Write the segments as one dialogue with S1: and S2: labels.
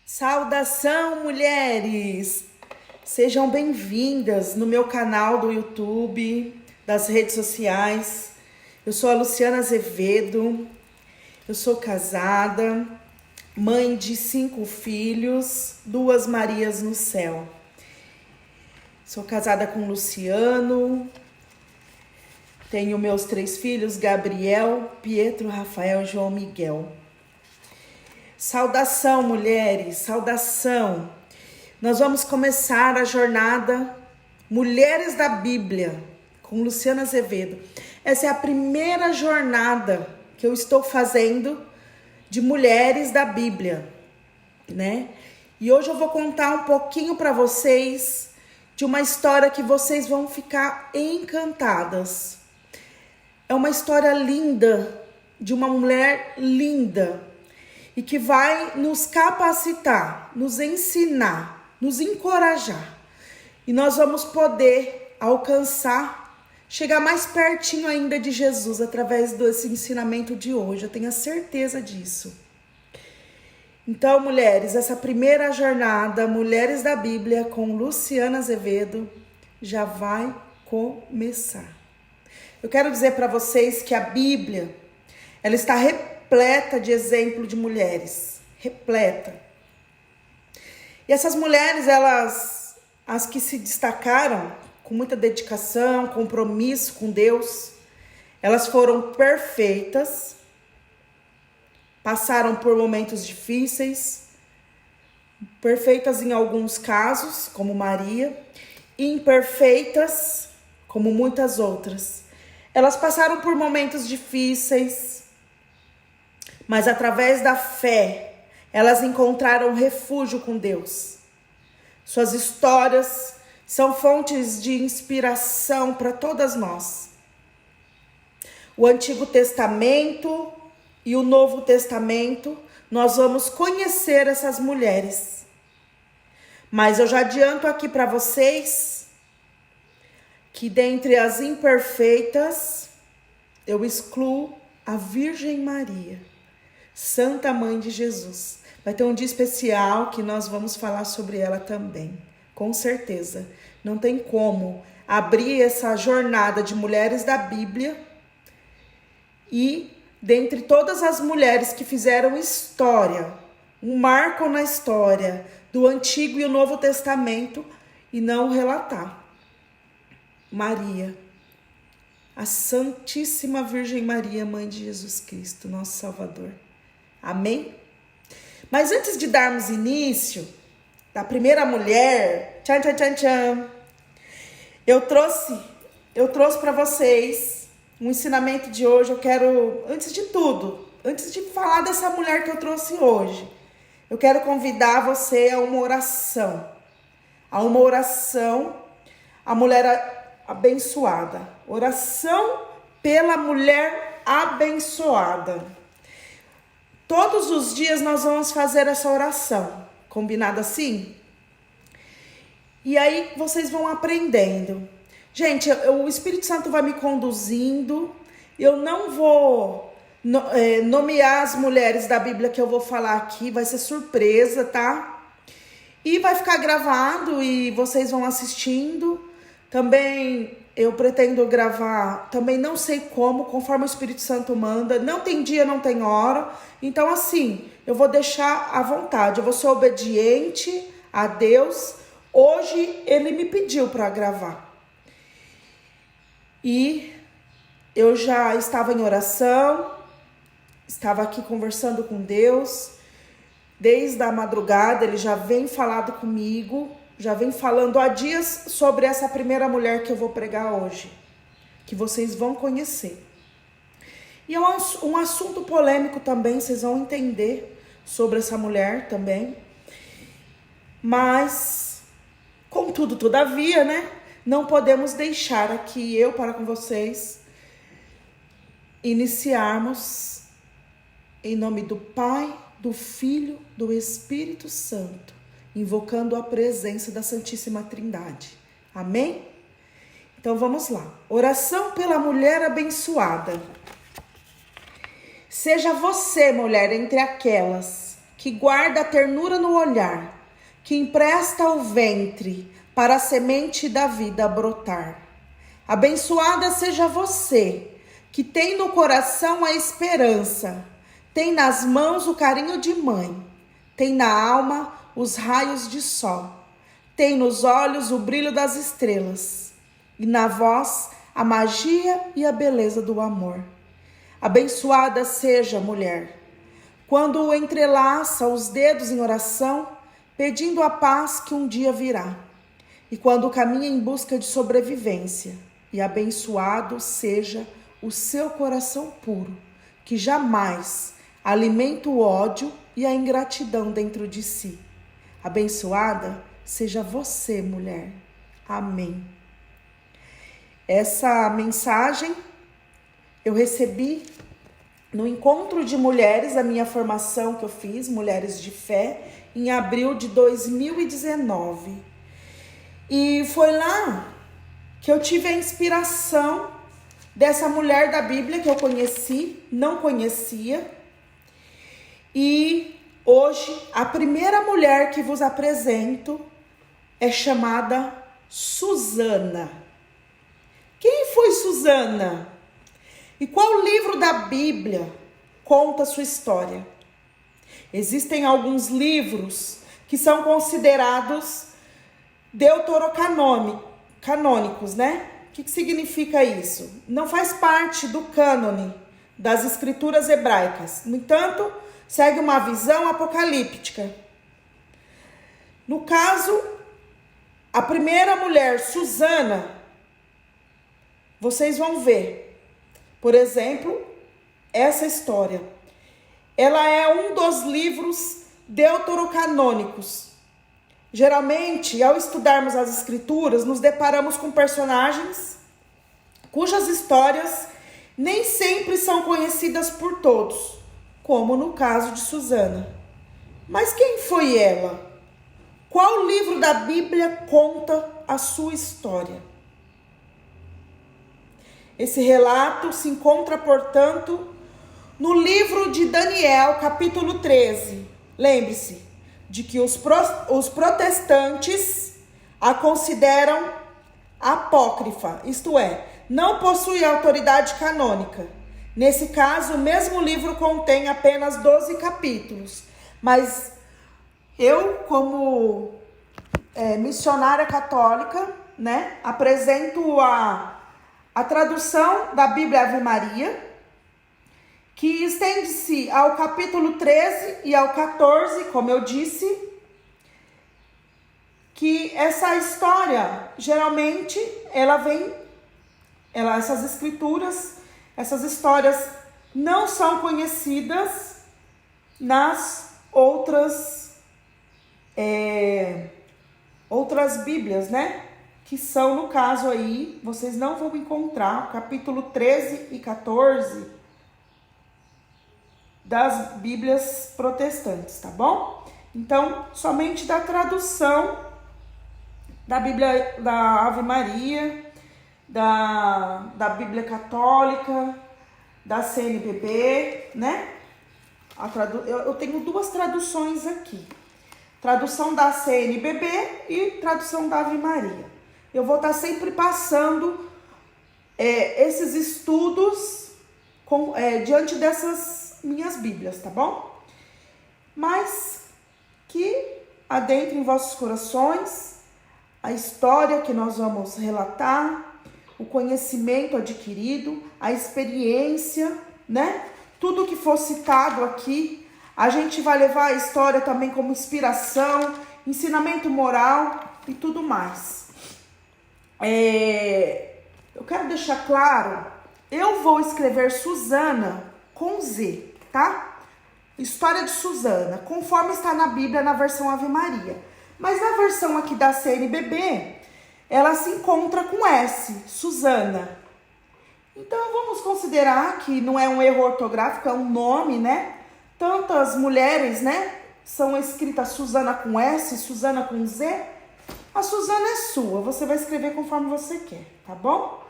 S1: Saudação, mulheres! Sejam bem-vindas no meu canal do YouTube, das redes sociais. Eu sou a Luciana Azevedo, eu sou casada, mãe de 5 filhos, 2 Marias no céu. Sou casada com Luciano, tenho meus 3 filhos, Gabriel, Pietro, Rafael e João Miguel. Saudação, mulheres, saudação. Nós vamos começar a jornada Mulheres da Bíblia com Luciana Azevedo. Essa é a primeira jornada que eu estou fazendo de Mulheres da Bíblia, né? E hoje eu vou contar um pouquinho para vocês de uma história que vocês vão ficar encantadas. É uma história linda, de uma mulher linda, e que vai nos capacitar, nos ensinar, nos encorajar. E nós vamos poder alcançar, chegar mais pertinho ainda de Jesus através desse ensinamento de hoje. Eu tenho a certeza disso. Então, mulheres, essa primeira jornada, Mulheres da Bíblia, com Luciana Azevedo, já vai começar. Eu quero dizer para vocês que a Bíblia, ela está repleta de exemplo de mulheres, repleta. E essas mulheres, as que se destacaram com muita dedicação, compromisso com Deus, elas foram perfeitas, passaram por momentos difíceis, perfeitas em alguns casos, como Maria, imperfeitas, como muitas outras. Elas passaram por momentos difíceis, mas através da fé, elas encontraram refúgio com Deus. Suas histórias são fontes de inspiração para todas nós. O Antigo Testamento e o Novo Testamento, nós vamos conhecer essas mulheres. Mas eu já adianto aqui para vocês que dentre as imperfeitas, eu excluo a Virgem Maria, Santa Mãe de Jesus. Vai ter um dia especial que nós vamos falar sobre ela também, com certeza. Não tem como abrir essa jornada de mulheres da Bíblia e, dentre todas as mulheres que fizeram história, um marco na história do Antigo e o Novo Testamento, e não relatar Maria, a Santíssima Virgem Maria, Mãe de Jesus Cristo, nosso Salvador. Amém? Mas antes de darmos início da primeira mulher, eu trouxe para vocês um ensinamento de hoje. Eu quero, antes de tudo, antes de falar dessa mulher que eu trouxe hoje, eu quero convidar você a uma oração. A mulher abençoada. Oração pela mulher abençoada. Todos os dias nós vamos fazer essa oração, combinado assim? E aí vocês vão aprendendo. Gente, o Espírito Santo vai me conduzindo. Eu não vou nomear as mulheres da Bíblia que eu vou falar aqui, vai ser surpresa, tá? E vai ficar gravado e vocês vão assistindo. Também eu pretendo gravar, também não sei como, conforme o Espírito Santo manda. Não tem dia, não tem hora. Então, assim, eu vou deixar à vontade. Eu vou ser obediente a Deus. Hoje, Ele me pediu para gravar. E eu já estava em oração, estava aqui conversando com Deus. Desde a madrugada, Ele já vem falando comigo, já vem falando há dias sobre essa primeira mulher que eu vou pregar hoje, que vocês vão conhecer. E é um assunto polêmico também, vocês vão entender sobre essa mulher também. Mas, contudo, todavia, né? Não podemos deixar aqui eu para com vocês iniciarmos em nome do Pai, do Filho, do Espírito Santo, invocando a presença da Santíssima Trindade. Amém? Então vamos lá. Oração pela mulher abençoada. Seja você, mulher, entre aquelas que guarda a ternura no olhar, que empresta o ventre para a semente da vida brotar. Abençoada seja você, que tem no coração a esperança, tem nas mãos o carinho de mãe, tem na alma os raios de sol, tem nos olhos o brilho das estrelas, e na voz a magia e a beleza do amor. Abençoada seja a mulher, quando entrelaça os dedos em oração, pedindo a paz que um dia virá, e quando caminha em busca de sobrevivência. E abençoado seja o seu coração puro, que jamais alimenta o ódio e a ingratidão dentro de si. Abençoada seja você, mulher. Amém. Essa mensagem eu recebi no encontro de mulheres, a minha formação que eu fiz, Mulheres de Fé, em abril de 2019. E foi lá que eu tive a inspiração dessa mulher da Bíblia que eu conheci, não conhecia. E hoje, a primeira mulher que vos apresento é chamada Susana. Quem foi Susana? E qual livro da Bíblia conta a sua história? Existem alguns livros que são considerados deuterocanônicos, né? O que significa isso? Não faz parte do cânone das escrituras hebraicas. No entanto, segue uma visão apocalíptica. No caso, a primeira mulher, Susana, vocês vão ver. Por exemplo, essa história. Ela é um dos livros deuterocanônicos. Geralmente, ao estudarmos as escrituras, nos deparamos com personagens cujas histórias nem sempre são conhecidas por todos, como no caso de Susana. Mas quem foi ela? Qual livro da Bíblia conta a sua história? Esse relato se encontra, portanto, no livro de Daniel, capítulo 13. Lembre-se de que os protestantes a consideram apócrifa, isto é, não possui autoridade canônica. Nesse caso, o mesmo livro contém apenas 12 capítulos. Mas eu, como missionária católica, né, apresento a tradução da Bíblia Ave Maria, que estende-se ao capítulo 13 e ao 14, como eu disse, que essa história, geralmente, essas escrituras, essas histórias não são conhecidas nas outras Bíblias, né? Que são, no caso aí, vocês não vão encontrar o capítulo 13 e 14 das Bíblias protestantes, tá bom? Então, somente da tradução da Bíblia da Ave Maria, da Bíblia Católica, da CNBB, né? Eu tenho duas traduções aqui. Tradução da CNBB e tradução da Ave Maria. Eu vou estar sempre passando esses estudos diante dessas minhas Bíblias, tá bom? Mas que adentre em vossos corações a história que nós vamos relatar, o conhecimento adquirido, a experiência, né? Tudo que for citado aqui, a gente vai levar a história também como inspiração, ensinamento moral e tudo mais. Eu quero deixar claro, eu vou escrever Susana com Z, tá? História de Susana, conforme está na Bíblia, na versão Ave Maria. Mas na versão aqui da CNBB, ela se encontra com S, Susana. Então vamos considerar que não é um erro ortográfico, é um nome, né? Tantas mulheres, né? São escritas Susana com S, Susana com Z. A Susana é sua, você vai escrever conforme você quer, tá bom?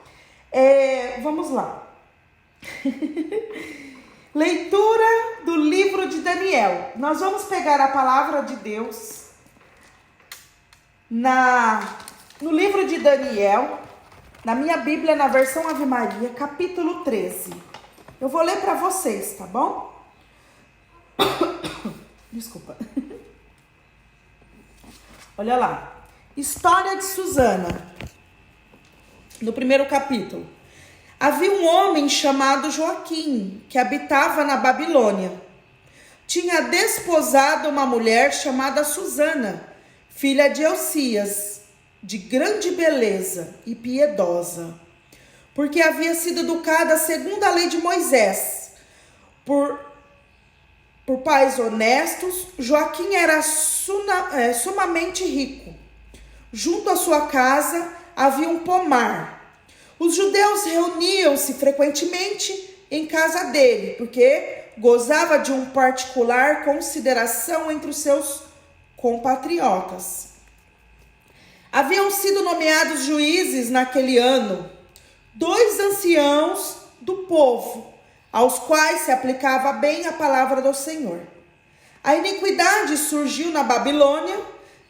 S1: Vamos lá. Leitura do livro de Daniel. Nós vamos pegar a palavra de Deus no livro de Daniel, na minha Bíblia, na versão Ave Maria, capítulo 13. Eu vou ler para vocês, tá bom? Desculpa. Olha lá. História de Susana. No primeiro capítulo. Havia um homem chamado Joaquim, que habitava na Babilônia. Tinha desposado uma mulher chamada Susana, filha de Elcias, de grande beleza e piedosa, porque havia sido educada segundo a lei de Moisés. Por pais honestos, Joaquim era sumamente rico. Junto à sua casa havia um pomar. Os judeus reuniam-se frequentemente em casa dele, porque gozava de uma particular consideração entre os seus compatriotas. Haviam sido nomeados juízes naquele ano 2 anciãos do povo, aos quais se aplicava bem a palavra do Senhor. A iniquidade surgiu na Babilônia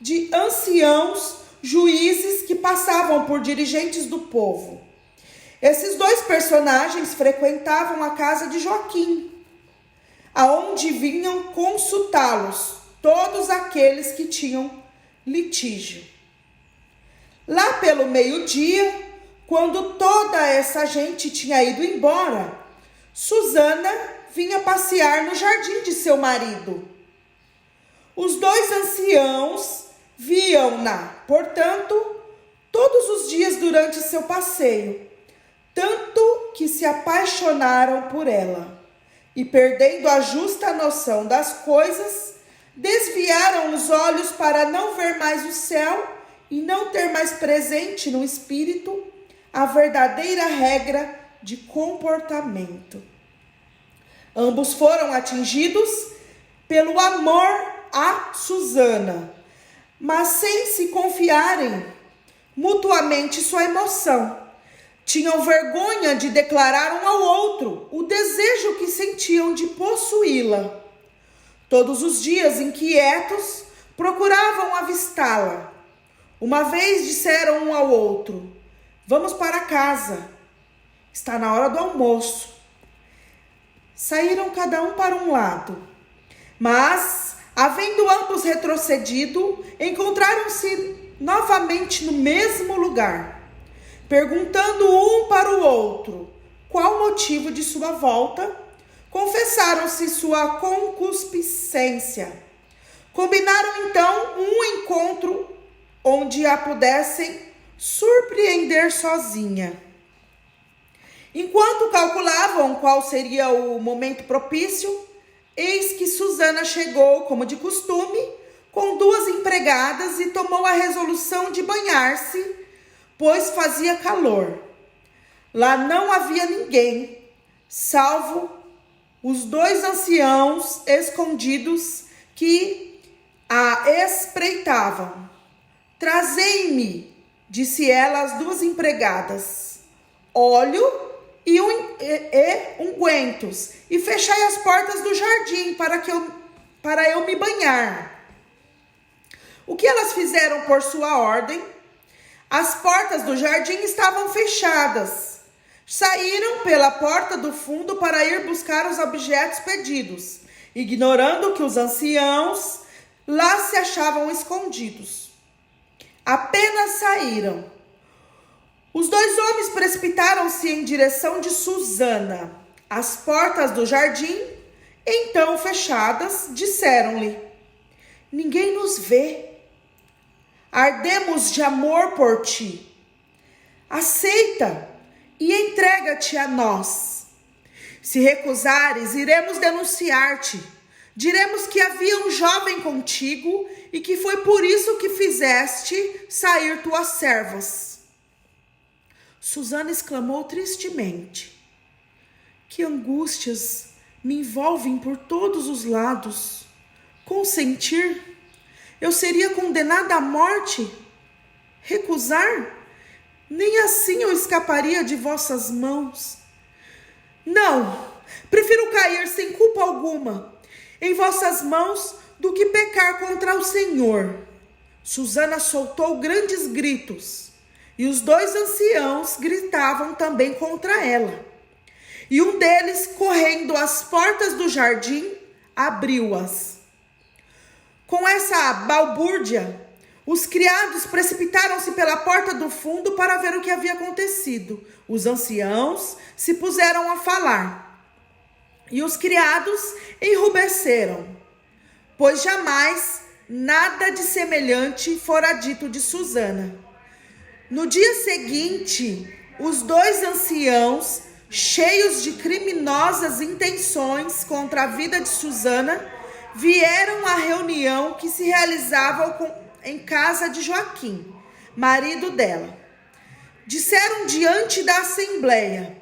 S1: de anciãos juízes que passavam por dirigentes do povo. Esses 2 personagens frequentavam a casa de Joaquim, aonde vinham consultá-los todos aqueles que tinham litígio. Lá pelo meio-dia, quando toda essa gente tinha ido embora, Susana vinha passear no jardim de seu marido. Os 2 anciãos viam-na, portanto, todos os dias durante seu passeio, tanto que se apaixonaram por ela, e perdendo a justa noção das coisas, desviaram os olhos para não ver mais o céu e não ter mais presente no espírito a verdadeira regra de comportamento. Ambos foram atingidos pelo amor a Susana, mas sem se confiarem mutuamente sua emoção. Tinham vergonha de declarar um ao outro o desejo que sentiam de possuí-la. Todos os dias, inquietos, procuravam avistá-la. Uma vez disseram um ao outro: "Vamos para casa. Está na hora do almoço." Saíram cada um para um lado. Mas, havendo ambos retrocedido, encontraram-se novamente no mesmo lugar. Perguntando um para o outro qual o motivo de sua volta, confessaram-se sua concupiscência. Combinaram então um encontro onde a pudessem surpreender sozinha. Enquanto calculavam qual seria o momento propício, eis que Susana chegou, como de costume, com 2 empregadas e tomou a resolução de banhar-se, pois fazia calor. Lá não havia ninguém, salvo os 2 anciãos escondidos que a espreitavam. "Trazei-me", disse ela às 2 empregadas, "óleo e ungüentos, e fechai as portas do jardim para eu me banhar." O que elas fizeram por sua ordem? As portas do jardim estavam fechadas. Saíram pela porta do fundo para ir buscar os objetos pedidos, ignorando que os anciãos lá se achavam escondidos. Apenas saíram. Os 2 homens precipitaram-se em direção de Susana. As portas do jardim, então fechadas, disseram-lhe: "Ninguém nos vê. Ardemos de amor por ti. Aceita e entrega-te a nós. Se recusares, iremos denunciar-te. Diremos que havia um jovem contigo e que foi por isso que fizeste sair tuas servas." Susana exclamou tristemente: "Que angústias me envolvem por todos os lados. Consentir? Eu seria condenada à morte? Recusar? Nem assim eu escaparia de vossas mãos. Não, Prefiro cair sem culpa alguma em vossas mãos do que pecar contra o Senhor. Susana soltou grandes gritos, e os 2 anciãos gritavam também contra ela. E um deles, correndo às portas do jardim, abriu-as. Com essa balbúrdia, os criados precipitaram-se pela porta do fundo para ver o que havia acontecido. Os anciãos se puseram a falar, e os criados enrubesceram, pois jamais nada de semelhante fora dito de Susana. No dia seguinte, os 2 anciãos, cheios de criminosas intenções contra a vida de Susana, vieram à reunião que se realizava em casa de Joaquim, marido dela. Disseram diante da assembleia: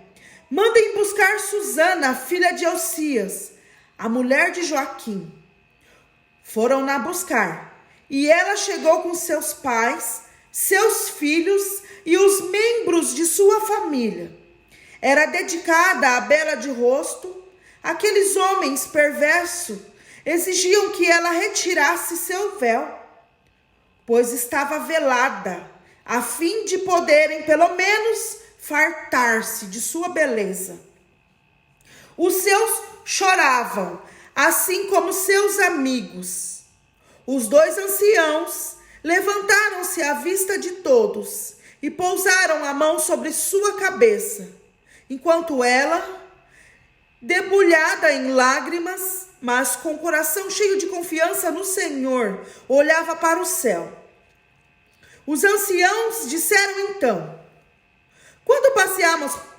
S1: mandem buscar Susana, filha de Elcias, a mulher de Joaquim. Foram-na buscar, e ela chegou com seus pais, seus filhos e os membros de sua família. Era dedicada à bela de rosto. Aqueles homens perversos exigiam que ela retirasse seu véu, pois estava velada, a fim de poderem, pelo menos, fartar-se de sua beleza. Os seus choravam, assim como seus amigos. Os 2 anciãos levantaram-se à vista de todos e pousaram a mão sobre sua cabeça, enquanto ela, debulhada em lágrimas, mas com o coração cheio de confiança no Senhor, olhava para o céu. Os anciãos disseram então: quando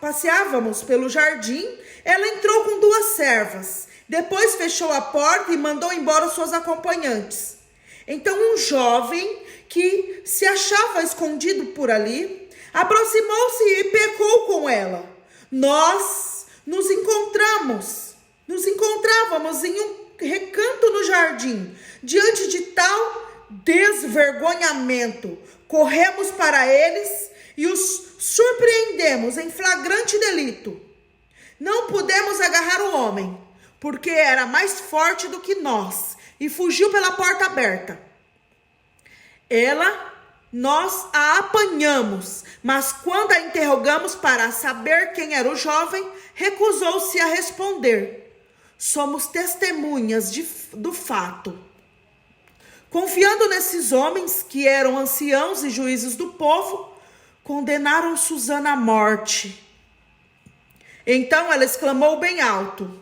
S1: passeávamos pelo jardim, ela entrou com 2 servas. Depois fechou a porta e mandou embora suas acompanhantes. Então um jovem que se achava escondido por ali aproximou-se e pecou com ela. Nós nos encontrávamos em um recanto no jardim. Diante de tal desvergonhamento, corremos para eles e os surpreendemos em flagrante delito. Não pudemos agarrar o homem, porque era mais forte do que nós, e fugiu pela porta aberta. Nós a apanhamos, mas quando a interrogamos para saber quem era o jovem, recusou-se a responder. Somos testemunhas do fato. Confiando nesses homens, que eram anciãos e juízes do povo, condenaram Susana à morte. Então ela exclamou bem alto: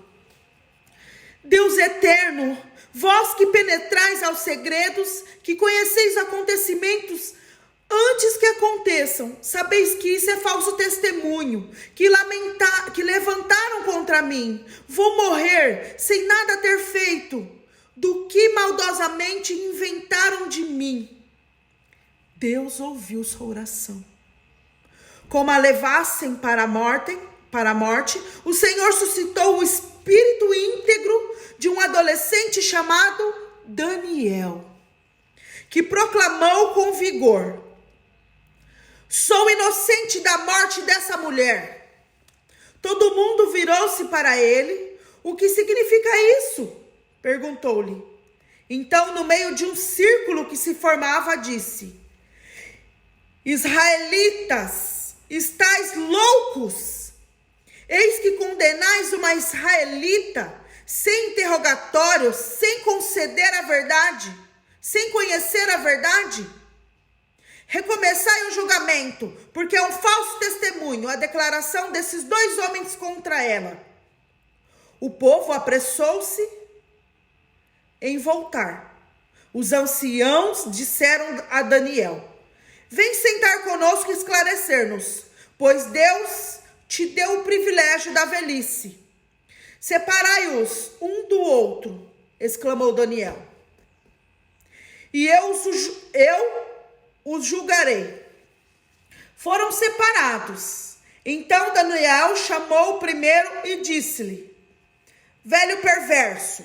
S1: Deus eterno, vós que penetrais aos segredos, que conheceis acontecimentos antes que aconteçam, sabeis que isso é falso testemunho, que levantaram contra mim. Vou morrer sem nada ter feito do que maldosamente inventaram de mim. Deus ouviu sua oração. Como a levassem para a morte, o Senhor suscitou o espírito íntegro de um adolescente chamado Daniel, que proclamou com vigor: sou inocente da morte dessa mulher. Todo mundo virou-se para ele. O que significa isso? Perguntou-lhe. Então, no meio de um círculo que se formava, disse: Israelitas, estáis loucos? Eis que condenais uma israelita sem interrogatório, sem conceder a verdade, sem conhecer a verdade? Recomeçai o julgamento, porque é um falso testemunho a declaração desses 2 homens contra ela. O povo apressou-se em voltar. Os anciãos disseram a Daniel: vem sentar conosco e esclarecer-nos, pois Deus te deu o privilégio da velhice. Separai-os um do outro, exclamou Daniel, e eu os julgarei. Foram separados. Então Daniel chamou o primeiro e disse-lhe: velho perverso,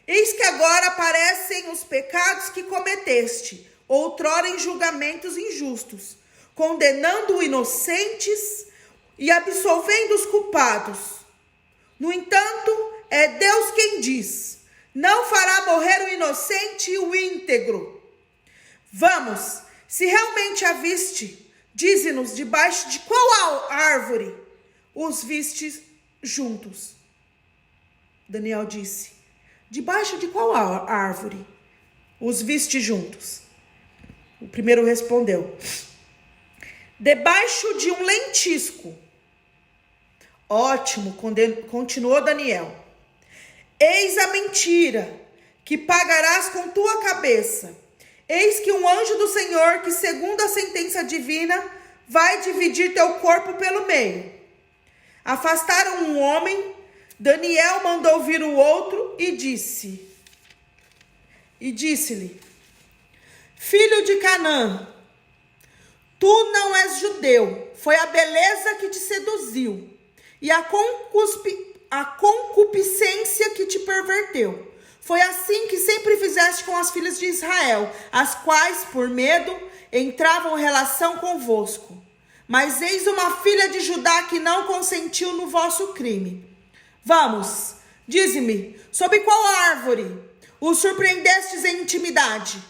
S1: eis que agora aparecem os pecados que cometeste, outrora em julgamentos injustos, condenando inocentes e absolvendo os culpados. No entanto, é Deus quem diz: não fará morrer o inocente e o íntegro. Vamos, se realmente a viste, dize-nos debaixo de qual árvore os vistes juntos. Daniel disse: debaixo de qual árvore os viste juntos? O primeiro respondeu: debaixo de um lentisco. Ótimo, continuou Daniel. Eis a mentira que pagarás com tua cabeça. Eis que um anjo do Senhor, que segundo a sentença divina, vai dividir teu corpo pelo meio. Afastaram um homem, Daniel mandou vir o outro e disse-lhe: filho de Canaã, tu não és judeu, foi a beleza que te seduziu e a concupiscência que te perverteu. Foi assim que sempre fizeste com as filhas de Israel, as quais, por medo, entravam em relação convosco. Mas eis uma filha de Judá que não consentiu no vosso crime. Vamos, dize-me, sob qual árvore o surpreendestes em intimidade?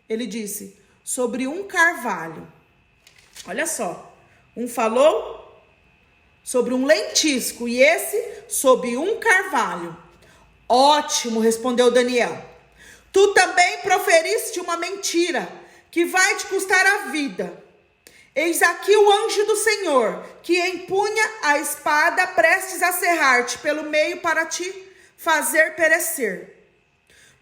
S1: Ele disse: sobre um carvalho. Olha só, um falou sobre um lentisco e esse sobre um carvalho. Ótimo, respondeu Daniel. Tu também proferiste uma mentira que vai te custar a vida. Eis aqui o anjo do Senhor, que empunha a espada prestes a serrar-te pelo meio para te fazer perecer.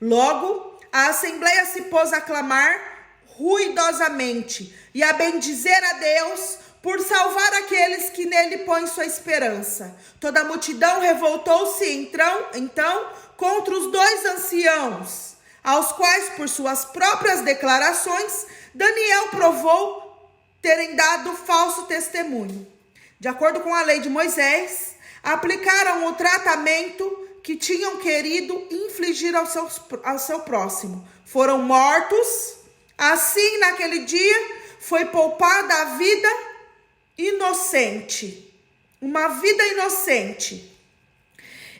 S1: Logo, a assembleia se pôs a clamar ruidosamente e a bendizer a Deus por salvar aqueles que nele põem sua esperança. Toda a multidão revoltou-se então contra os dois anciãos, aos quais, por suas próprias declarações, Daniel provou terem dado falso testemunho. De acordo com a lei de Moisés, aplicaram o tratamento que tinham querido infligir ao seu próximo. Foram mortos. Assim, naquele dia, foi poupada a vida inocente. Uma vida inocente.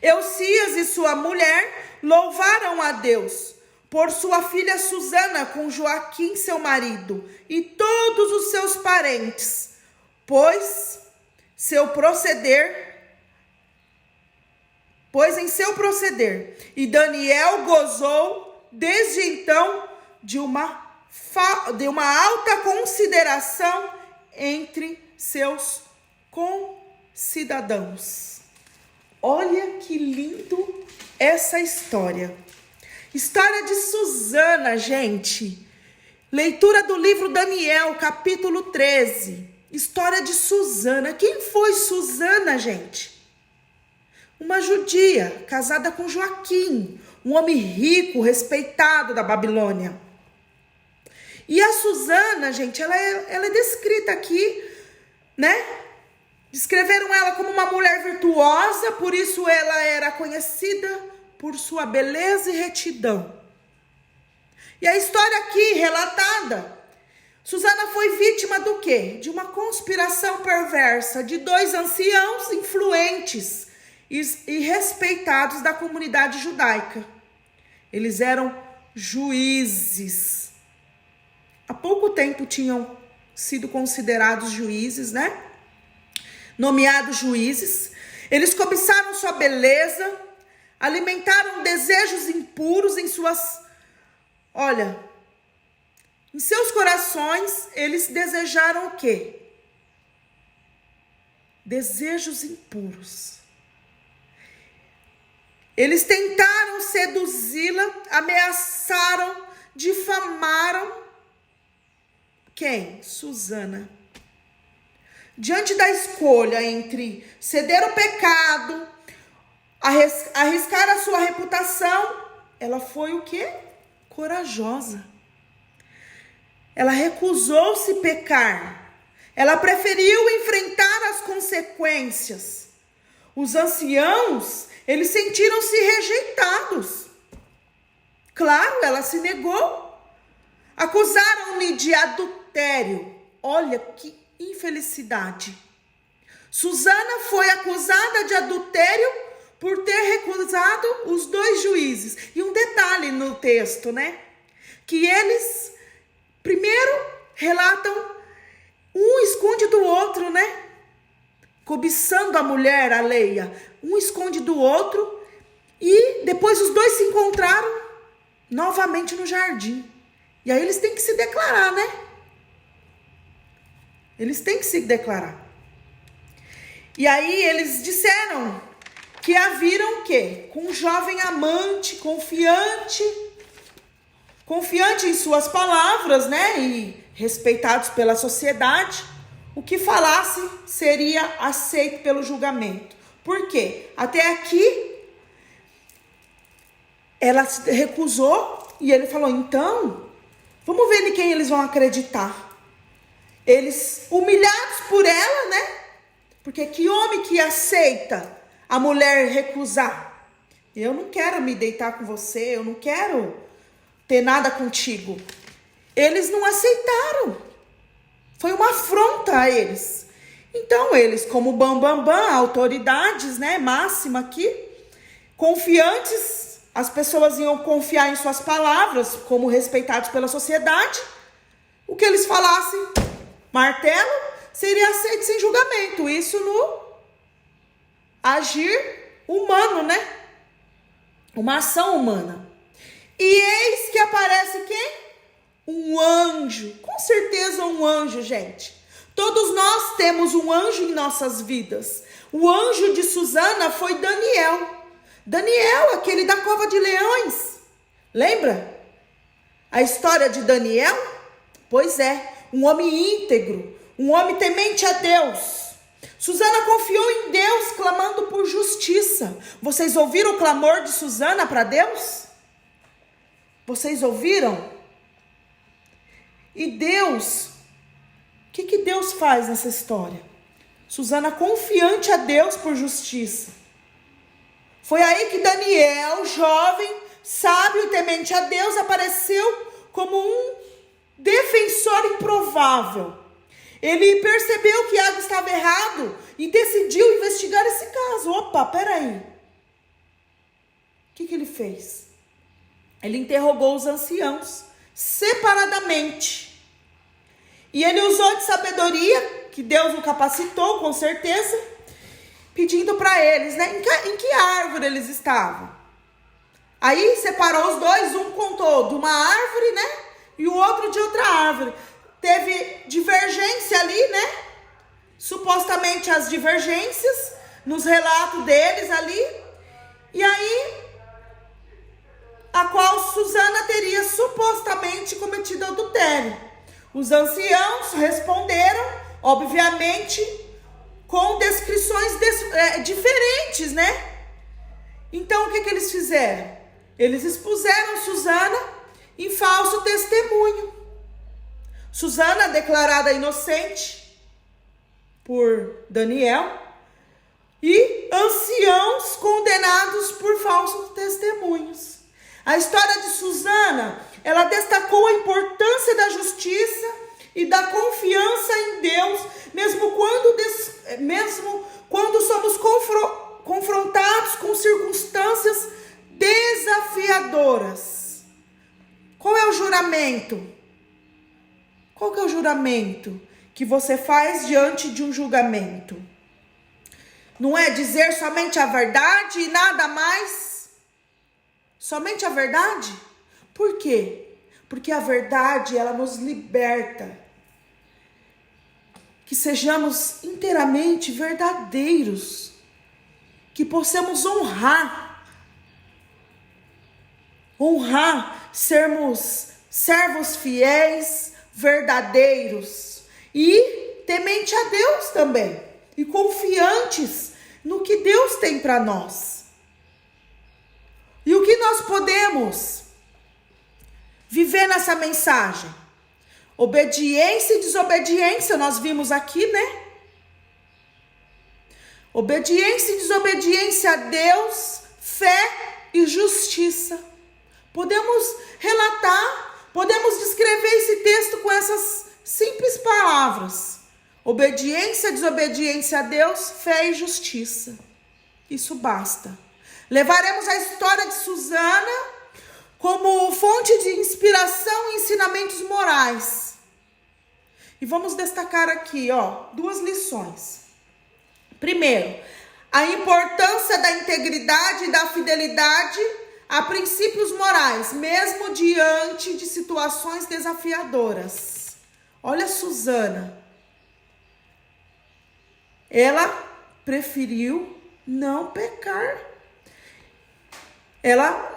S1: Eusias e sua mulher louvaram a Deus por sua filha Susana com Joaquim, seu marido, e todos os seus parentes, pois em seu proceder. E Daniel gozou desde então de uma alta consideração entre seus concidadãos. Olha que lindo essa história. História de Susana, gente. Leitura do livro Daniel, capítulo 13. História de Susana. Quem foi Susana, gente? Uma judia, casada com Joaquim, um homem rico, respeitado da Babilônia. E a Susana, gente, ela é descrita aqui, né? Descreveram ela como uma mulher virtuosa, por isso ela era conhecida por sua beleza e retidão. E a história aqui relatada, Susana foi vítima do quê? De uma conspiração perversa de dois anciãos influentes e respeitados da comunidade judaica. Eles eram juízes. Há pouco tempo tinham sido considerados juízes, né? Nomeados juízes. Eles cobiçaram sua beleza, alimentaram desejos impuros em seus corações. Eles desejaram o quê? Desejos impuros. Eles tentaram seduzi-la, ameaçaram, difamaram. Quem? Susana. Diante da escolha entre ceder ao pecado, arriscar a sua reputação, ela foi o quê? Corajosa. Ela recusou-se pecar. Ela preferiu enfrentar as consequências. Os anciãos, eles sentiram-se rejeitados. Claro, ela se negou. Acusaram-lhe de adultério. Olha que infelicidade. Susana foi acusada de adultério por ter recusado os 2 juízes. E um detalhe no texto, né? Que eles primeiro relatam, um esconde do outro, né? Cobiçando a mulher alheia. Um esconde do outro. E depois os 2 se encontraram novamente no jardim. E aí eles têm que se declarar, né? Eles têm que se declarar. E aí eles disseram que a viram o quê? Com um jovem amante, confiante em suas palavras, né? E respeitados pela sociedade. O que falasse seria aceito pelo julgamento. Por quê? Até aqui, ela se recusou e ele falou, então, vamos ver em quem eles vão acreditar. Eles, humilhados por ela, né? Porque que homem que aceita a mulher recusar? Eu não quero me deitar com você, eu não quero ter nada contigo. Eles não aceitaram. Foi uma afronta a eles. Então, eles, como autoridades, né, máxima aqui, confiantes, as pessoas iam confiar em suas palavras, como respeitados pela sociedade. O que eles falassem, martelo, seria aceito sem julgamento. Isso no agir humano, né? Uma ação humana. E eis que aparece quem? Um anjo, com certeza um anjo, gente. Todos nós temos um anjo em nossas vidas. O anjo de Susana foi Daniel. Daniel, aquele da cova de leões. Lembra a história de Daniel? Pois é, um homem íntegro, um homem temente a Deus. Susana confiou em Deus, clamando por justiça. Vocês ouviram o clamor de Susana para Deus? Vocês ouviram? E Deus, o que Deus faz nessa história? Susana confiante a Deus por justiça. Foi aí que Daniel, jovem, sábio e temente a Deus, apareceu como um defensor improvável. Ele percebeu que algo estava errado e decidiu investigar esse caso. Opa, peraí. O que ele fez? Ele interrogou os anciãos separadamente. E ele usou de sabedoria, que Deus o capacitou, com certeza, pedindo para eles, né, em que árvore eles estavam. Aí separou os 2, um contou de uma árvore, né, e o outro de outra árvore. Teve divergência ali, né, supostamente as divergências, nos relatos deles ali, e aí a qual Susana teria supostamente cometido adultério. Os anciãos responderam, obviamente, com descrições diferentes, né? Então, o que eles fizeram? Eles expuseram Susana em falso testemunho. Susana, declarada inocente por Daniel, e anciãos condenados por falsos testemunhos. A história de Susana, ela destacou a importância da justiça e da confiança em Deus, mesmo quando somos confrontados com circunstâncias desafiadoras. Qual é o juramento? Qual que é o juramento que você faz diante de um julgamento? Não é dizer somente a verdade e nada mais? Somente a verdade? Por quê? Porque a verdade, ela nos liberta. Que sejamos inteiramente verdadeiros. Que possamos honrar, sermos servos fiéis, verdadeiros e temente a Deus também. E confiantes no que Deus tem para nós. E o que nós podemos viver nessa mensagem? Obediência e desobediência, nós vimos aqui, né? Obediência e desobediência a Deus, fé e justiça. Podemos relatar, podemos descrever esse texto com essas simples palavras. Obediência, desobediência a Deus, fé e justiça. Isso basta. Levaremos a história de Susana como fonte de inspiração e ensinamentos morais. E vamos destacar aqui, duas lições. Primeiro, a importância da integridade e da fidelidade a princípios morais, mesmo diante de situações desafiadoras. Olha Susana. Ela preferiu não pecar. Ela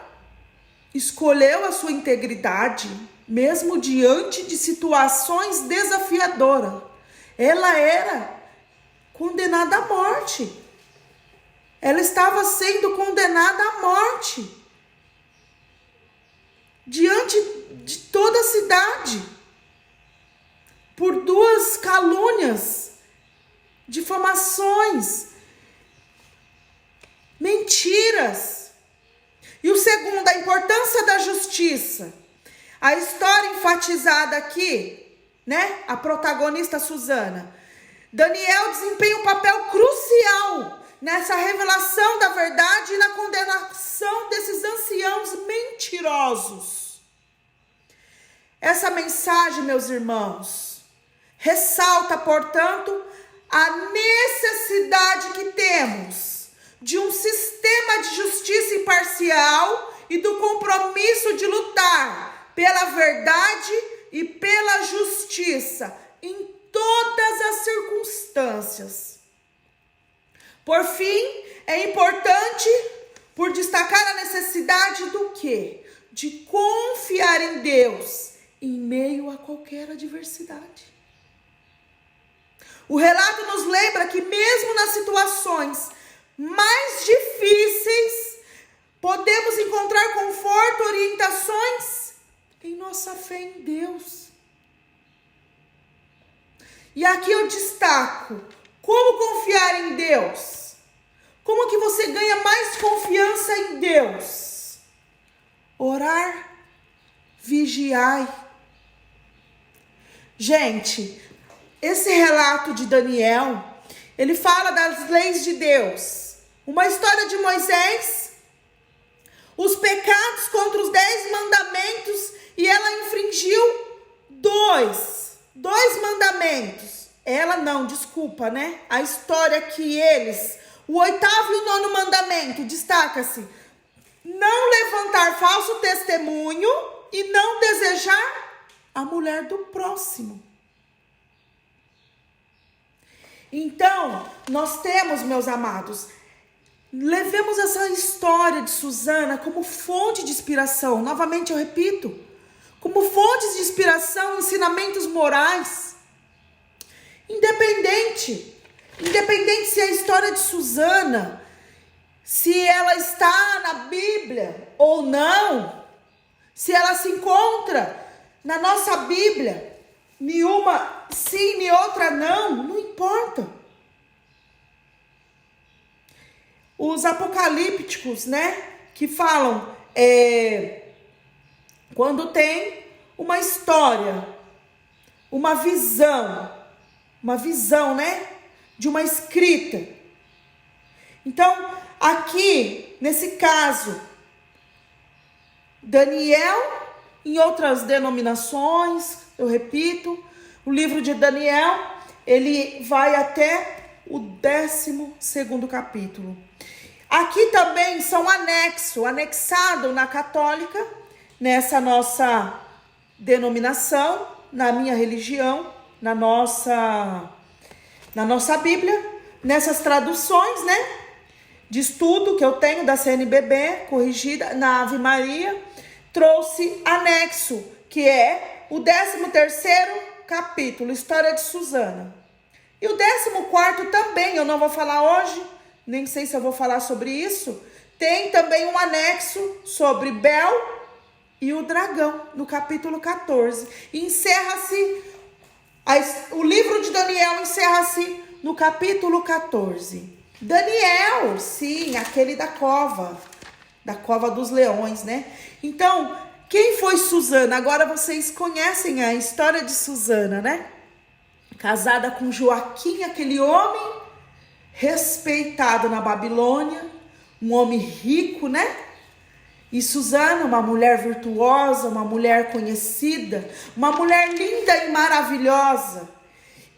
S1: escolheu a sua integridade, mesmo diante de situações desafiadoras. Ela era condenada à morte. Ela estava sendo condenada à morte. Diante de toda a cidade. Por 2 calúnias, difamações, mentiras. E o segundo, a importância da justiça. A história enfatizada aqui, né? A protagonista Susana. Daniel desempenha um papel crucial nessa revelação da verdade e na condenação desses anciãos mentirosos. Essa mensagem, meus irmãos, ressalta, portanto, a necessidade que temos de um sistema de justiça imparcial e do compromisso de lutar pela verdade e pela justiça em todas as circunstâncias. Por fim, é importante por destacar a necessidade do quê? De confiar em Deus em meio a qualquer adversidade. O relato nos lembra que mesmo nas situações mais difíceis, podemos encontrar conforto, orientações em nossa fé em Deus. E aqui eu destaco, como confiar em Deus? Como que você ganha mais confiança em Deus? Orar, vigiai. Gente, esse relato de Daniel, ele fala das leis de Deus. Uma história de Moisés, os pecados contra os 10 mandamentos, e ela infringiu dois mandamentos. Ela não, desculpa, né? A história que eles, o 8º e o 9º mandamento, destaca-se: não levantar falso testemunho e não desejar a mulher do próximo. Então, nós temos, meus amados, levemos essa história de Susana como fonte de inspiração. Novamente eu repito, como fontes de inspiração, ensinamentos morais. Independente se a história de Susana, se ela está na Bíblia ou não, se ela se encontra na nossa Bíblia, nenhuma sim, nem outra não importa. Os apocalípticos, né, que falam, quando tem uma história, uma visão, né, de uma escrita. Então, aqui, nesse caso, Daniel, em outras denominações, eu repito, o livro de Daniel, ele vai até o 12º capítulo. Aqui também são anexado na católica, nessa nossa denominação, na minha religião, na nossa Bíblia, nessas traduções, né, de estudo que eu tenho da CNBB, corrigida, na Ave Maria, trouxe anexo, que é o 13º capítulo, História de Susana. E o 14º também, eu não vou falar hoje, nem sei se eu vou falar sobre isso, tem também um anexo sobre Bel e o dragão, no capítulo 14. E encerra-se, o livro de Daniel encerra-se no capítulo 14. Daniel, sim, aquele da cova dos leões, né? Então, quem foi Susana? Agora vocês conhecem a história de Susana, né? casada com Joaquim, aquele homem respeitado na Babilônia, um homem rico, né? E Susana, uma mulher virtuosa, uma mulher conhecida, uma mulher linda e maravilhosa,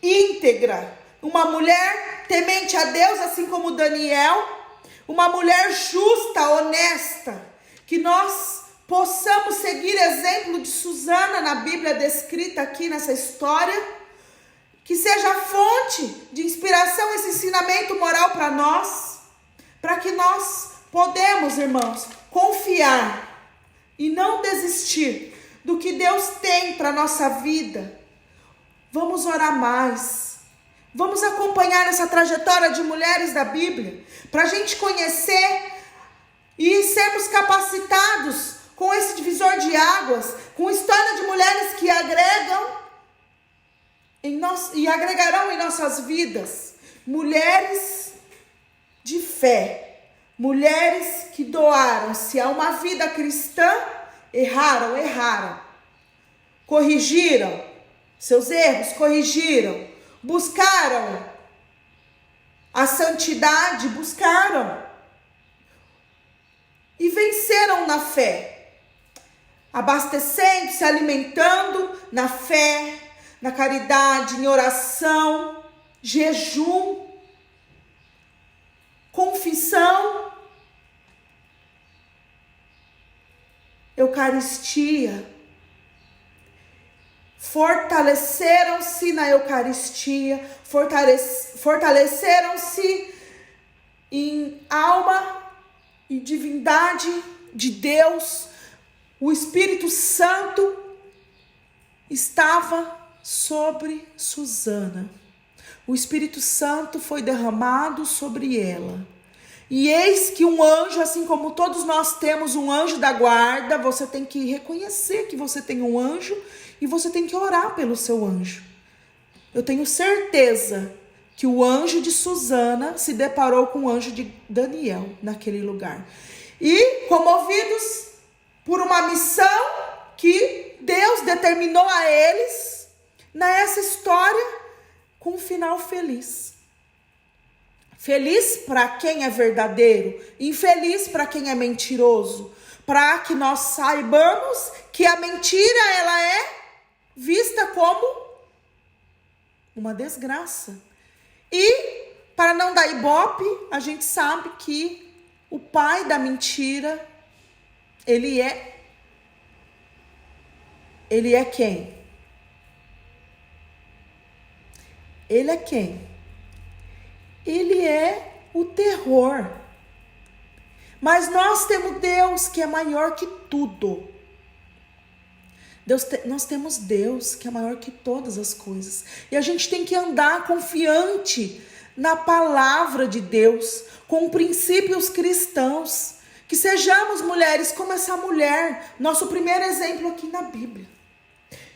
S1: íntegra, uma mulher temente a Deus, assim como Daniel, uma mulher justa, honesta, que nós possamos seguir exemplo de Susana na Bíblia descrita aqui nessa história, que seja fonte de inspiração esse ensinamento moral para nós, para que nós podemos, irmãos, confiar e não desistir do que Deus tem para a nossa vida. Vamos orar mais. Vamos acompanhar essa trajetória de mulheres da Bíblia, para a gente conhecer e sermos capacitados com esse divisor de águas, com história de mulheres que agregam e agregarão em nossas vidas. Mulheres de fé, mulheres que doaram-se a uma vida cristã, erraram, corrigiram seus erros, buscaram a santidade, e venceram na fé, abastecendo, se alimentando na fé, na caridade, em oração, jejum, confissão, Eucaristia. Fortaleceram-se na Eucaristia, fortaleceram-se em alma e divindade de Deus. O Espírito Santo estava sobre Susana. O Espírito Santo foi derramado sobre ela. E eis que um anjo, assim como todos nós temos um anjo da guarda, você tem que reconhecer que você tem um anjo e você tem que orar pelo seu anjo. Eu tenho certeza que o anjo de Susana se deparou com o anjo de Daniel naquele lugar. E comovidos por uma missão que Deus determinou a eles, nessa história, com um final feliz. Feliz para quem é verdadeiro, infeliz para quem é mentiroso, para que nós saibamos que a mentira ela é vista como uma desgraça. E para não dar ibope, a gente sabe que o pai da mentira, ele é quem? Ele é quem? Ele é o terror. Mas nós temos Deus que é maior que tudo. Nós temos Deus que é maior que todas as coisas. E a gente tem que andar confiante na palavra de Deus, com princípios cristãos. Que sejamos mulheres como essa mulher, nosso primeiro exemplo aqui na Bíblia.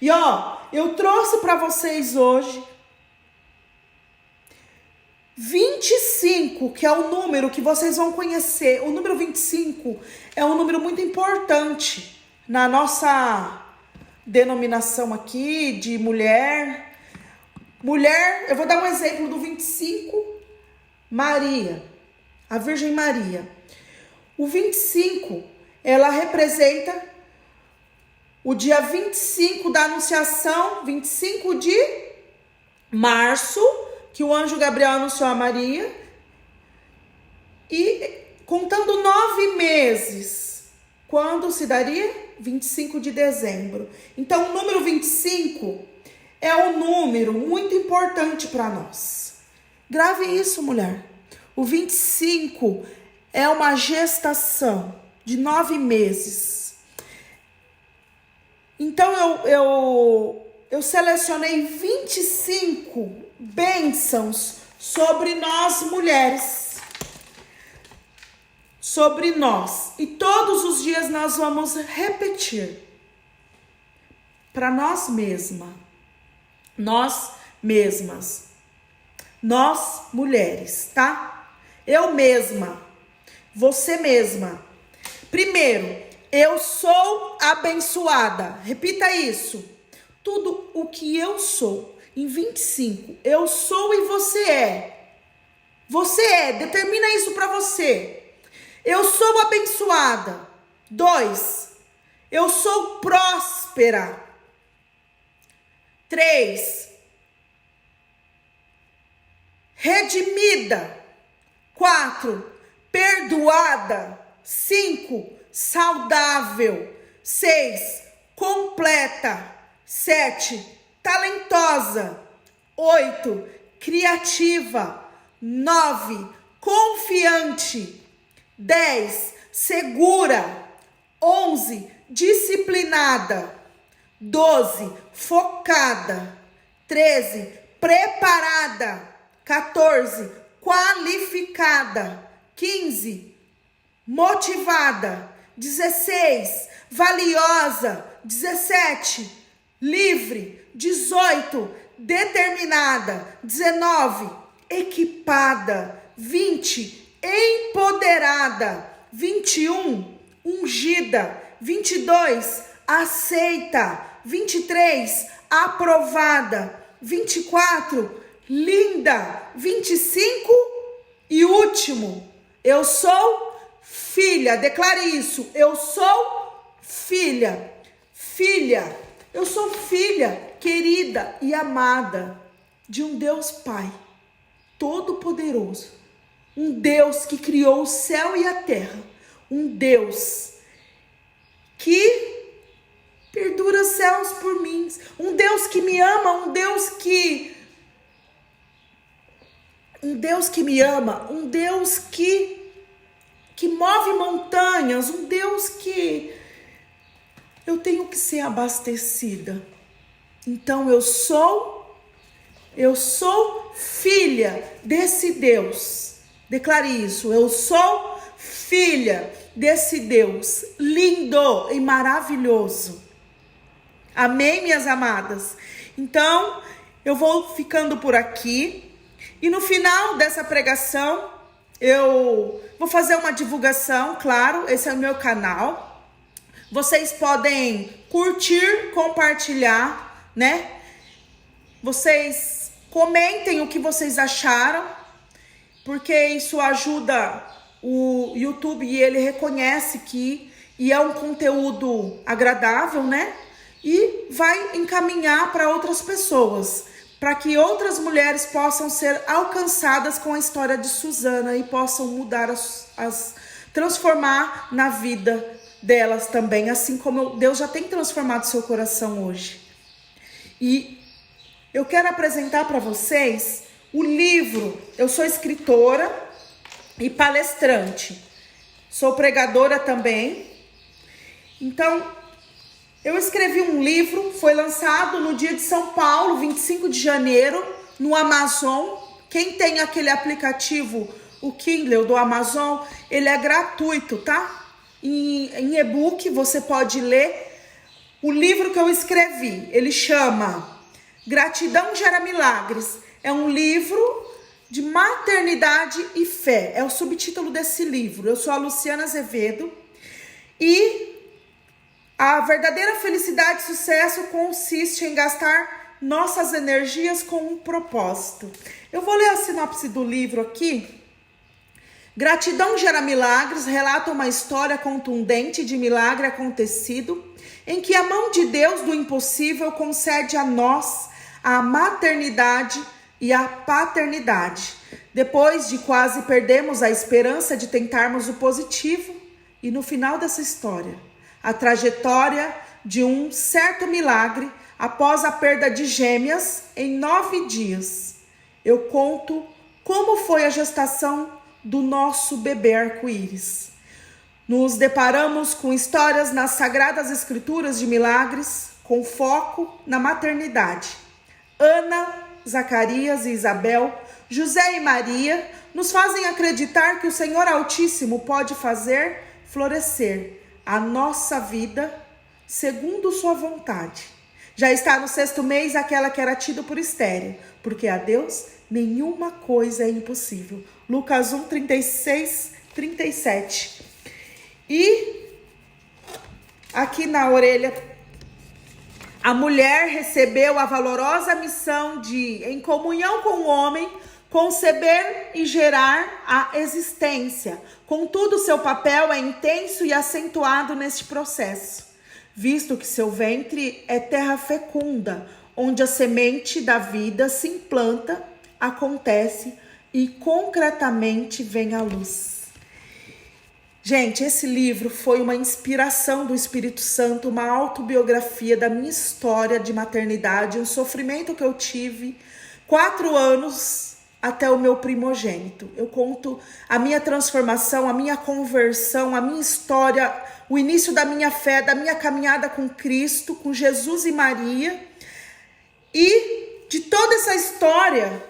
S1: E eu trouxe para vocês hoje 25, que é o número que vocês vão conhecer. O número 25 é um número muito importante na nossa denominação aqui de mulher. Mulher, eu vou dar um exemplo do 25, Maria, a Virgem Maria. O 25, ela representa o dia 25 da Anunciação, 25 de março, que o anjo Gabriel anunciou a Maria, e contando 9 meses, quando se daria? 25 de dezembro. Então, o número 25 é um número muito importante para nós. Grave isso, mulher. O 25 é uma gestação de 9 meses. Então, eu selecionei 25 bênçãos sobre nós mulheres, sobre nós, e todos os dias nós vamos repetir para nós mesmas, nós mulheres, tá? Eu mesma, você mesma. Primeiro, eu sou abençoada. Repita isso. Tudo o que eu sou Em 25, eu sou e você é. Você é, determina isso para você. Eu sou abençoada. 2, eu sou próspera. 3, redimida. 4, perdoada. 5, saudável. 6, completa. 7, talentosa. 8, criativa. 9, confiante. 10, segura. 11, disciplinada. 12, focada. 13, preparada. 14, qualificada. 15, motivada. 16, valiosa. 17, livre. 18, determinada. 19, equipada. 20, empoderada. 21, ungida. 22, aceita. 23, aprovada. 24, linda. 25 e último, eu sou filha. Declare isso. Eu sou filha. Filha. Eu sou filha querida e amada de um Deus Pai Todo-Poderoso. Um Deus que criou o céu e a terra. Um Deus que perdura céus por mim. Um Deus que me ama. Um Deus que me ama. Um Deus que move montanhas. Um Deus que eu tenho que ser abastecida. Então eu sou filha desse Deus. Declare isso. Eu sou filha desse Deus lindo e maravilhoso. Amém, minhas amadas? Então, eu vou ficando por aqui. E no final dessa pregação, eu vou fazer uma divulgação, claro. Esse é o meu canal. Vocês podem curtir, compartilhar, né? Vocês comentem o que vocês acharam, porque isso ajuda o YouTube e ele reconhece que é um conteúdo agradável, né? E vai encaminhar para outras pessoas, para que outras mulheres possam ser alcançadas com a história de Suzana e possam mudar, transformar na vida delas também, assim como Deus já tem transformado seu coração hoje. E eu quero apresentar para vocês o livro. Eu sou escritora e palestrante. Sou pregadora também. Então, eu escrevi um livro, foi lançado no dia de São Paulo, 25 de janeiro, no Amazon. Quem tem aquele aplicativo, o Kindle do Amazon, ele é gratuito, tá? Em e-book, você pode ler o livro que eu escrevi. Ele chama Gratidão Gera Milagres. É um livro de maternidade e fé. É o subtítulo desse livro. Eu sou a Luciana Azevedo. E a verdadeira felicidade e sucesso consiste em gastar nossas energias com um propósito. Eu vou ler a sinopse do livro aqui. Gratidão Gera Milagres relata uma história contundente de milagre acontecido, em que a mão de Deus do impossível concede a nós a maternidade e a paternidade. Depois de quase perdermos a esperança de tentarmos o positivo, e no final dessa história, a trajetória de um certo milagre após a perda de gêmeas em 9 dias. Eu conto como foi a gestação do nosso bebê arco-íris. Nos deparamos com histórias nas Sagradas Escrituras de milagres, com foco na maternidade. Ana, Zacarias e Isabel, José e Maria nos fazem acreditar que o Senhor Altíssimo pode fazer florescer a nossa vida segundo sua vontade. Já está no 6º mês aquela que era tida por estéril, porque a Deus nenhuma coisa é impossível. Lucas 1, 36, 37. E aqui na orelha a mulher recebeu a valorosa missão de, em comunhão com o homem, conceber e gerar a existência. Contudo, seu papel é intenso e acentuado neste processo, visto que seu ventre é terra fecunda, onde a semente da vida se implanta, acontece e concretamente vem à luz. Gente, esse livro foi uma inspiração do Espírito Santo, uma autobiografia da minha história de maternidade, um sofrimento que eu tive 4 anos até o meu primogênito. Eu conto a minha transformação, a minha conversão, a minha história, o início da minha fé, da minha caminhada com Cristo, com Jesus e Maria. E de toda essa história,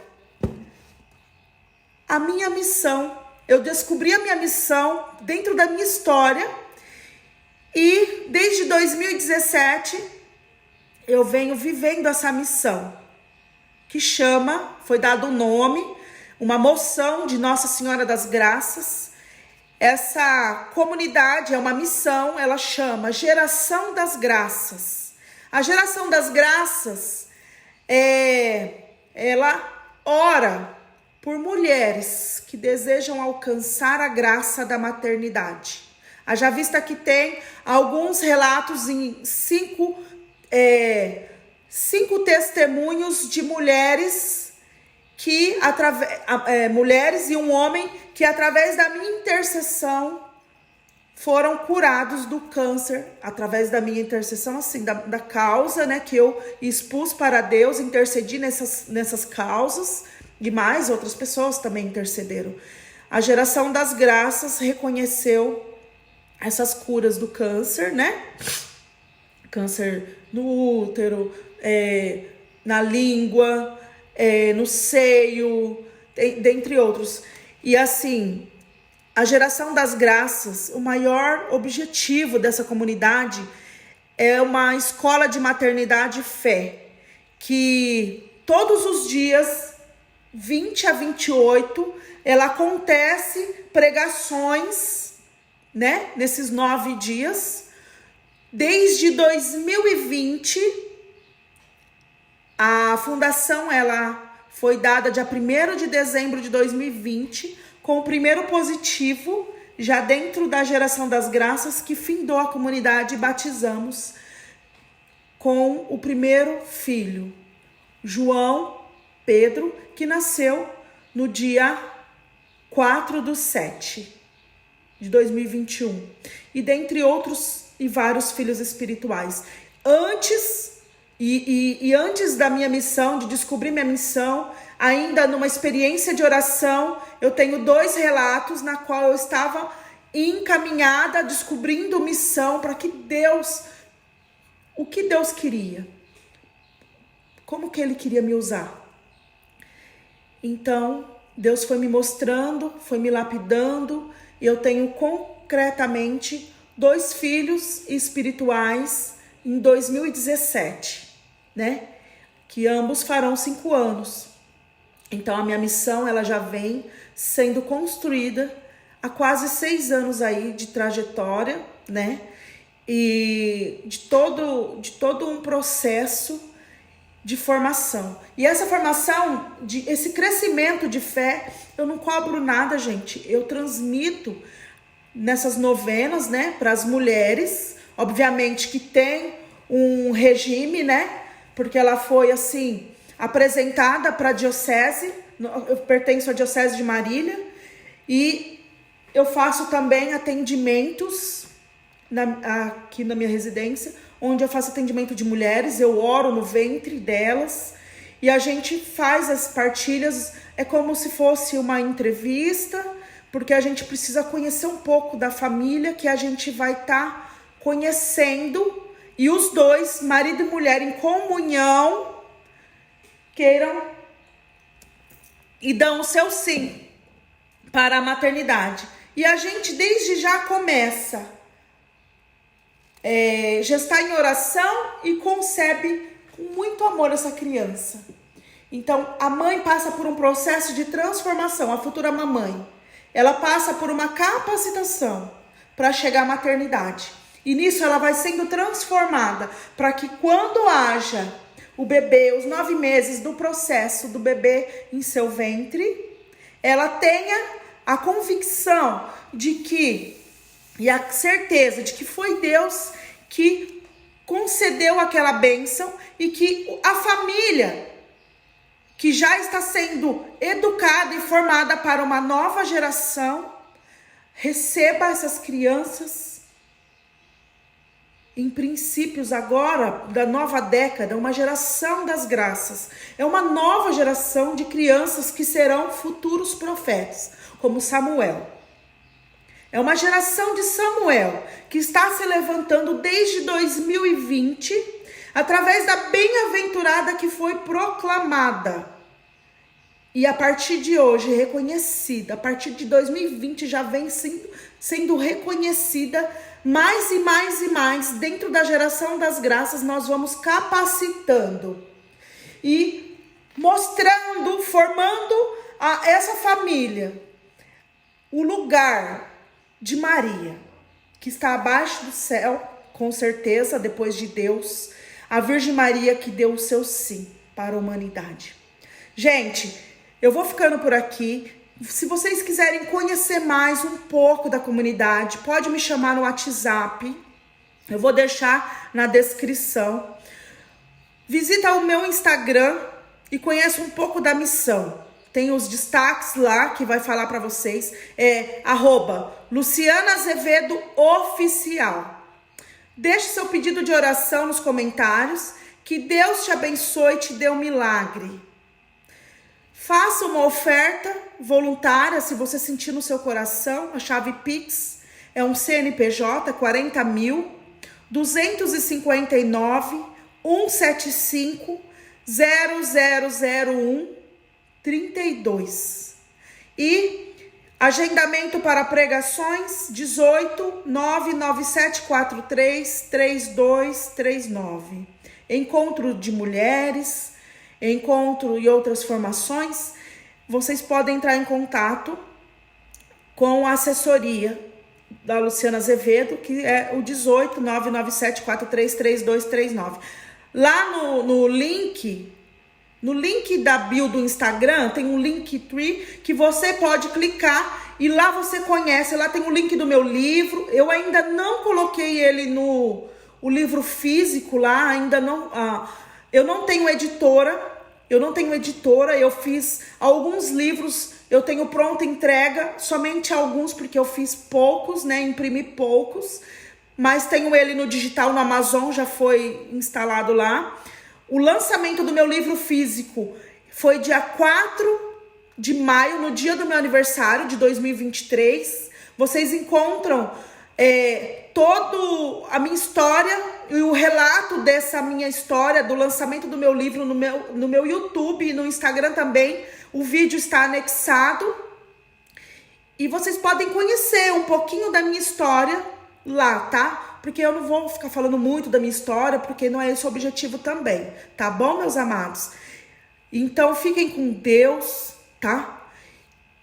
S1: a minha missão. Eu descobri a minha missão dentro da minha história e desde 2017 eu venho vivendo essa missão que foi dado um nome, uma moção de Nossa Senhora das Graças. Essa comunidade é uma missão, ela chama Geração das Graças. A Geração das Graças, ela ora por mulheres que desejam alcançar a graça da maternidade. Haja vista que tem alguns relatos em 5 testemunhos de mulheres mulheres e um homem que através da minha intercessão foram curados do câncer, através da minha intercessão, assim, da causa, né, que eu expus para Deus, intercedi nessas causas. E mais outras pessoas também intercederam. A Geração das Graças reconheceu essas curas do câncer, né? Câncer no útero, na língua, no seio, dentre outros. E assim, a Geração das Graças, o maior objetivo dessa comunidade é uma escola de maternidade e fé, que todos os dias 20 a 28, ela acontece pregações, né? Nesses 9 dias. Desde 2020, a fundação, ela foi dada dia 1º de dezembro de 2020, com o primeiro positivo, já dentro da Geração das Graças, que findou a comunidade e batizamos com o primeiro filho, João Pedro, que nasceu no dia 4/7 de 2021. E dentre outros e vários filhos espirituais. Antes da minha missão, de descobrir minha missão, ainda numa experiência de oração, eu tenho 2 relatos na qual eu estava encaminhada, descobrindo missão para que Deus, o que Deus queria, como que Ele queria me usar. Então, Deus foi me mostrando, foi me lapidando, e eu tenho concretamente 2 filhos espirituais em 2017, né? Que ambos farão 5 anos. Então, a minha missão, ela já vem sendo construída há quase 6 anos aí de trajetória, né? E de todo um processo de formação. E essa formação, esse crescimento de fé, eu não cobro nada, gente. Eu transmito nessas novenas, né, para as mulheres. Obviamente que tem um regime, né, porque ela foi, assim, apresentada para a diocese. Eu pertenço à Diocese de Marília. E eu faço também atendimentos aqui na minha residência, onde eu faço atendimento de mulheres, eu oro no ventre delas, e a gente faz as partilhas, é como se fosse uma entrevista, porque a gente precisa conhecer um pouco da família que a gente vai estar conhecendo, e os 2, marido e mulher em comunhão, queiram e dão o seu sim para a maternidade. E a gente desde já começa gestar em oração e concebe com muito amor essa criança. Então, a mãe passa por um processo de transformação, a futura mamãe. Ela passa por uma capacitação para chegar à maternidade. E nisso ela vai sendo transformada para que quando haja o bebê, os 9 meses do processo do bebê em seu ventre, ela tenha a convicção de que, e a certeza de que foi Deus que concedeu aquela bênção e que a família que já está sendo educada e formada para uma nova geração, receba essas crianças em princípios agora da nova década, uma geração das graças. É uma nova geração de crianças que serão futuros profetas, como Samuel. É uma geração de Samuel que está se levantando desde 2020, através da bem-aventurada que foi proclamada. E a partir de hoje, reconhecida, a partir de 2020 já vem sendo reconhecida mais e mais e mais. Dentro da geração das graças, nós vamos capacitando e mostrando, formando a essa família o lugar de Maria, que está abaixo do céu, com certeza, depois de Deus, a Virgem Maria que deu o seu sim para a humanidade. Gente, eu vou ficando por aqui. Se vocês quiserem conhecer mais um pouco da comunidade, pode me chamar no WhatsApp. Eu vou deixar na descrição. Visita o meu Instagram e conheça um pouco da missão. Tem os destaques lá que vai falar para vocês. É @LucianaAzevedoOficial. Deixe seu pedido de oração nos comentários. Que Deus te abençoe e te dê um milagre. Faça uma oferta voluntária, se você sentir no seu coração. A chave Pix é um CNPJ 40.259-175-0001-32. E agendamento para pregações 18-99743-3239. Encontro de mulheres, encontro e outras formações, vocês podem entrar em contato com a assessoria da Luciana Azevedo, que é o 18-99743-3239. Lá no link da bio do Instagram, tem um Linktree que você pode clicar e lá você conhece. Lá tem o link do meu livro. Eu ainda não coloquei ele no livro físico lá, ainda não. Eu não tenho editora. Eu fiz alguns livros, eu tenho pronta entrega, somente alguns, porque eu fiz poucos, né? Imprimi poucos, mas tenho ele no digital, no Amazon, já foi instalado lá. O lançamento do meu livro físico foi dia 4 de maio, no dia do meu aniversário de 2023. Vocês encontram toda a minha história e o relato dessa minha história, do lançamento do meu livro no meu YouTube e no Instagram também. O vídeo está anexado. E vocês podem conhecer um pouquinho da minha história lá, tá? Porque eu não vou ficar falando muito da minha história, porque não é esse o objetivo também, tá bom, meus amados? Então, fiquem com Deus, tá?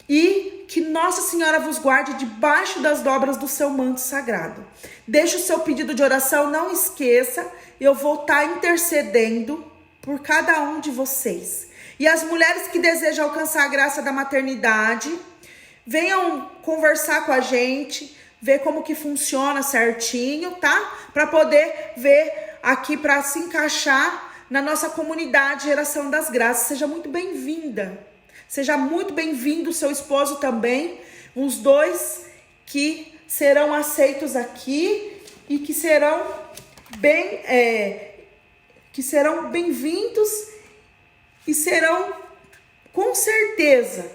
S1: E que Nossa Senhora vos guarde debaixo das dobras do seu manto sagrado. Deixe o seu pedido de oração, não esqueça, eu vou estar intercedendo por cada um de vocês. E as mulheres que desejam alcançar a graça da maternidade, venham conversar com a gente, ver como que funciona certinho, tá? Para poder ver aqui, para se encaixar na nossa comunidade Geração das Graças. Seja muito bem-vinda. Seja muito bem-vindo, seu esposo também, os dois que serão aceitos aqui e que serão bem-vindos e serão, com certeza,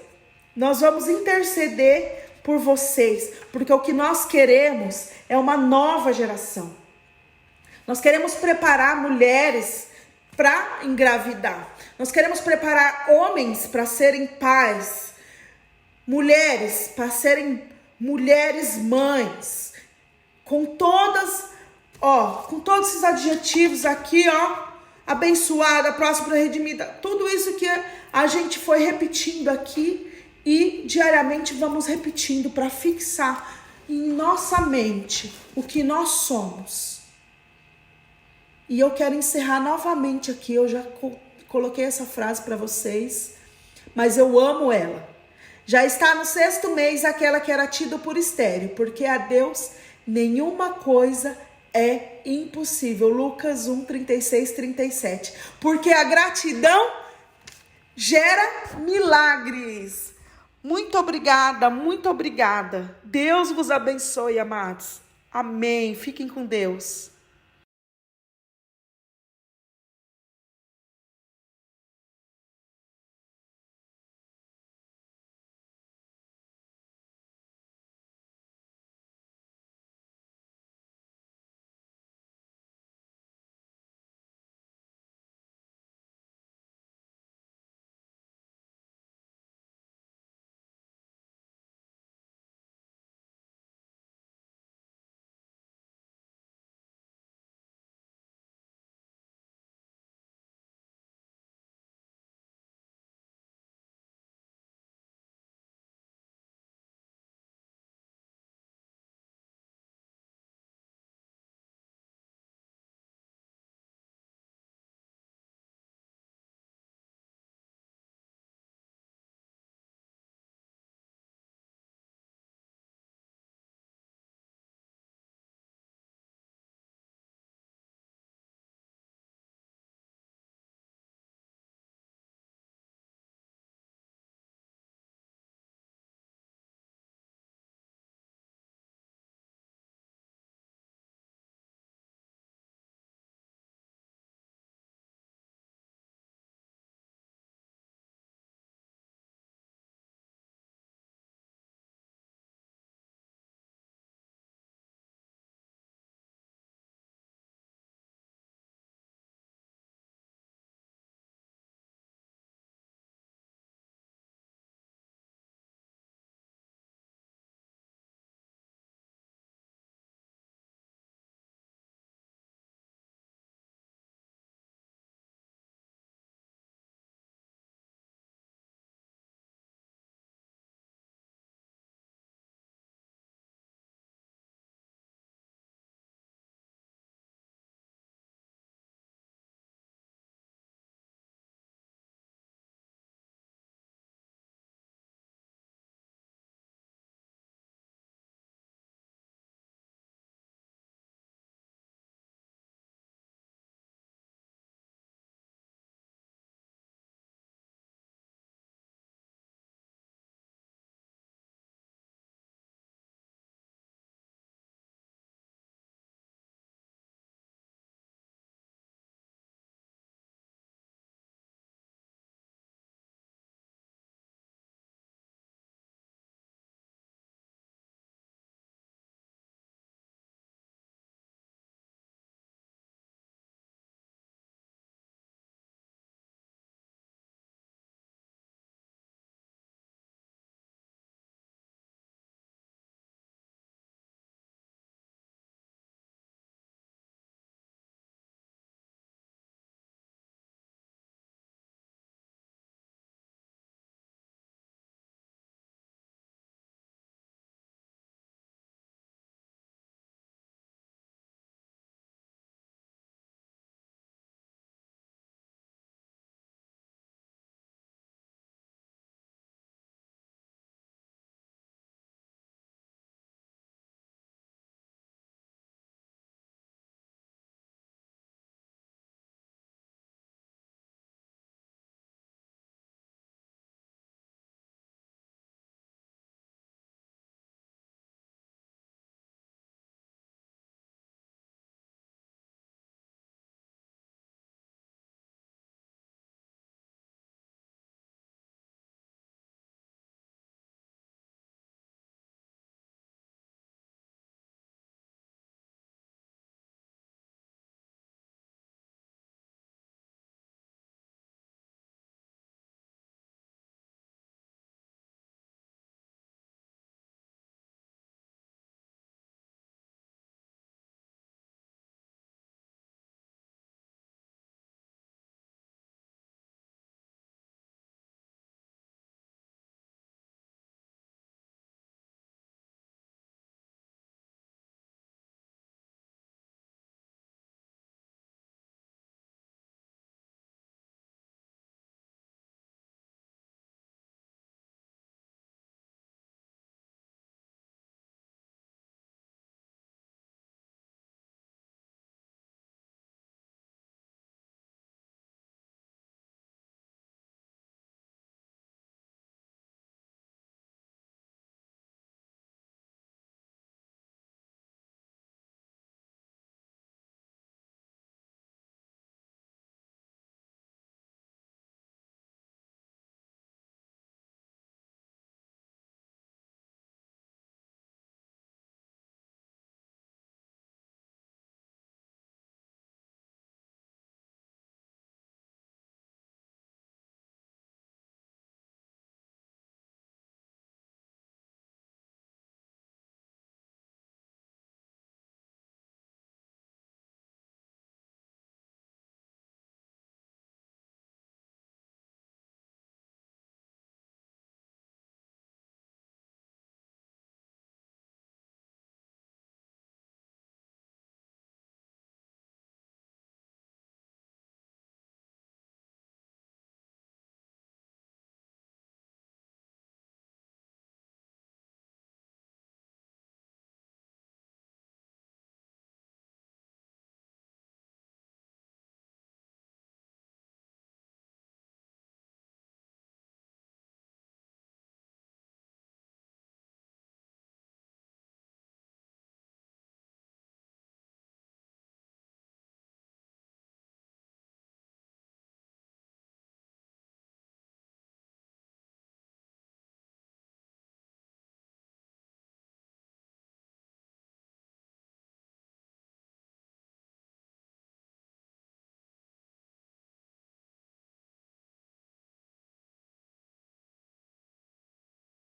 S1: nós vamos interceder por vocês, porque o que nós queremos é uma nova geração. Nós queremos preparar mulheres para engravidar. Nós queremos preparar homens para serem pais, mulheres para serem mulheres mães, com todos esses adjetivos aqui, abençoada, próspera, redimida, tudo isso que a gente foi repetindo aqui e diariamente vamos repetindo para fixar em nossa mente o que nós somos. E eu quero encerrar novamente aqui, eu já coloquei essa frase para vocês, mas eu amo ela. Já está no 6º mês aquela que era tida por estéril, porque a Deus nenhuma coisa é impossível. Lucas 1, 36, 37. Porque a gratidão gera milagres. Muito obrigada, muito obrigada. Deus vos abençoe, amados. Amém. Fiquem com Deus.